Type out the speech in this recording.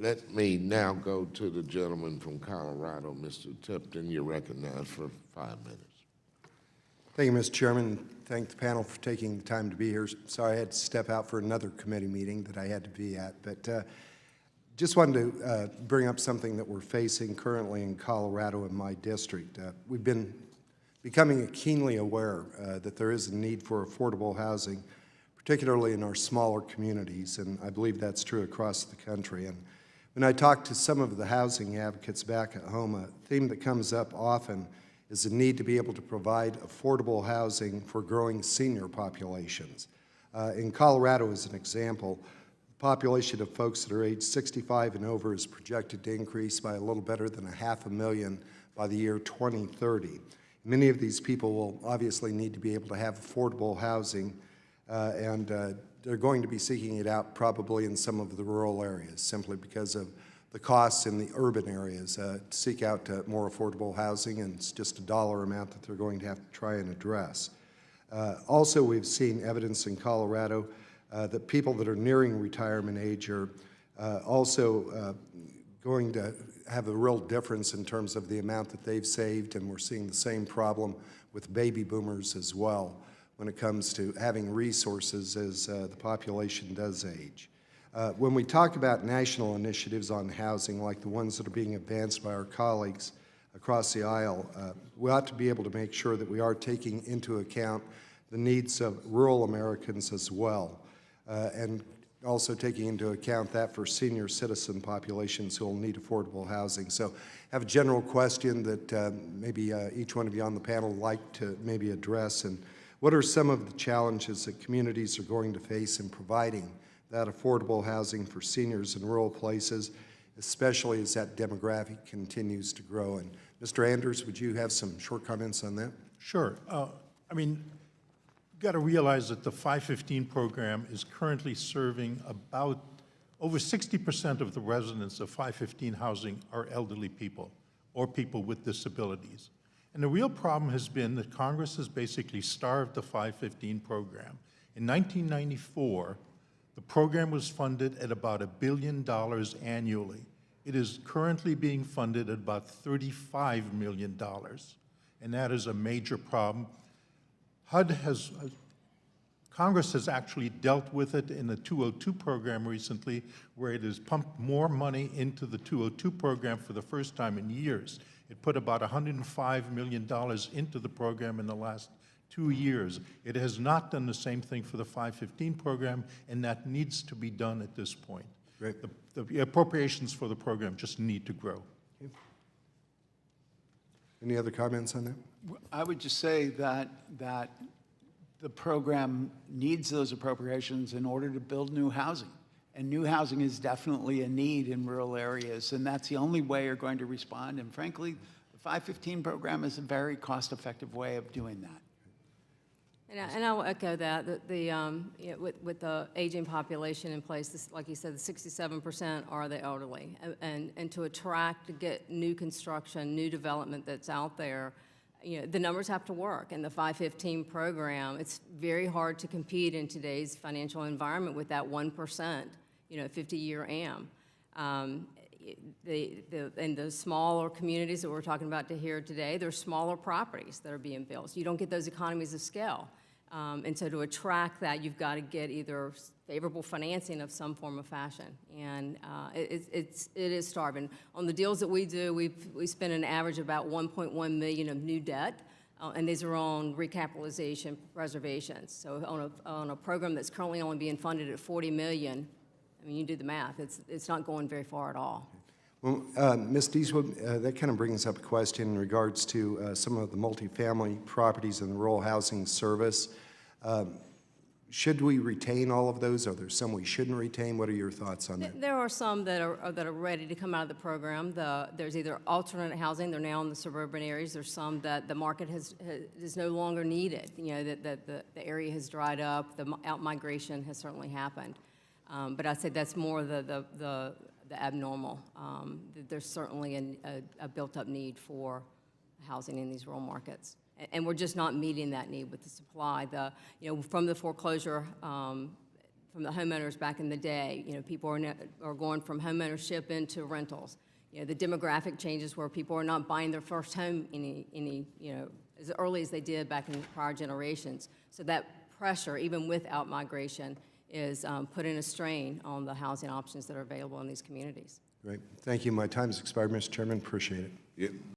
Let me now go to the gentleman from Colorado, Mr. Tipton. You're recognized for 5 minutes. Thank you, Mr. Chairman. Thank the panel for taking the time to be here. Sorry I had to step out for another committee meeting that I had to be at, but just wanted to bring up something that we're facing currently in Colorado in my district. We've been becoming keenly aware that there is a need for affordable housing, particularly in our smaller communities, and I believe that's true across the country. And when I talk to some of the housing advocates back at home, a theme that comes up often is the need to be able to provide affordable housing for growing senior populations. In Colorado, as an example, the population of folks that are age 65 and over is projected to increase by a little better than 500,000 by the year 2030. Many of these people will obviously need to be able to have affordable housing, and they're going to be seeking it out probably in some of the rural areas, simply because of the costs in the urban areas to seek out more affordable housing, and it's just a dollar amount that they're going to have to try and address. Also, we've seen evidence in Colorado that people that are nearing retirement age are also going to have a real difference in terms of the amount that they've saved, and we're seeing the same problem with baby boomers as well when it comes to having resources as the population does age. When we talk about national initiatives on housing, like the ones that are being advanced by our colleagues across the aisle, we ought to be able to make sure that we are taking into account the needs of rural Americans as well, and also taking into account that for senior citizen populations who will need affordable housing. So I have a general question that maybe each one of you on the panel would like to maybe address, and what are some of the challenges that communities are going to face in providing that affordable housing for seniors in rural places, especially as that demographic continues to grow? And Mr. Anders, would you have some short comments on that? Sure. I mean, you've got to realize that the 515 program is currently serving about over 60% of the residents of 515 housing are elderly people or people with disabilities. And the real problem has been that Congress has basically starved the 515 program. In 1994, the program was funded at about $1 billion annually. It is currently being funded at about $35 million, and that is a major problem. Congress has actually dealt with it in the 202 program recently, where it has pumped more money into the 202 program for the first time in years. It put about $105 million into the program in the last 2 years. It has not done the same thing for the 515 program, and that needs to be done at this point. Great. The appropriations for the program just need to grow. Okay. Any other comments on that? I would just say that the program needs those appropriations in order to build new housing. And new housing is definitely a need in rural areas, and that's the only way you're going to respond. And frankly, the 515 program is a very cost-effective way of doing that. And I will echo that, with the aging population in place, like you said, the 67% are the elderly. And to attract, to get new construction, new development that's out there, the numbers have to work. And the 515 program, it's very hard to compete in today's financial environment with that 1%, 50-year AM. In the smaller communities that we're talking about here today, there's smaller properties that are being built. So you don't get those economies of scale. And so to attract that, you've got to get either favorable financing of some form of fashion. And it is starving. On the deals that we do, we spend an average of about $1.1 million of new debt, and these are on recapitalization reservations. So on a program that's currently only being funded at $40 million, I mean, you do the math. It's not going very far at all. Well, Ms. Deeswood, that kind of brings up a question in regards to some of the multifamily properties in the rural housing service. Should we retain all of those? Are there some we shouldn't retain? What are your thoughts on that? There are some that are ready to come out of the program. There's either alternate housing. They're now in the suburban areas. There's some that the market is no longer needed. That the area has dried up. The out-migration has certainly happened. But I'd say that's more the abnormal. There's certainly a built-up need for housing in these rural markets. And we're just not meeting that need with the supply. From the foreclosure from the homeowners back in the day. You know, people are going from homeownership into rentals. You know, the demographic changes where people are not buying their first home as early as they did back in prior generations. So that pressure, even with out-migration, is putting a strain on the housing options that are available in these communities. Great. Thank you. My time has expired, Mr. Chairman. Appreciate it. Yeah.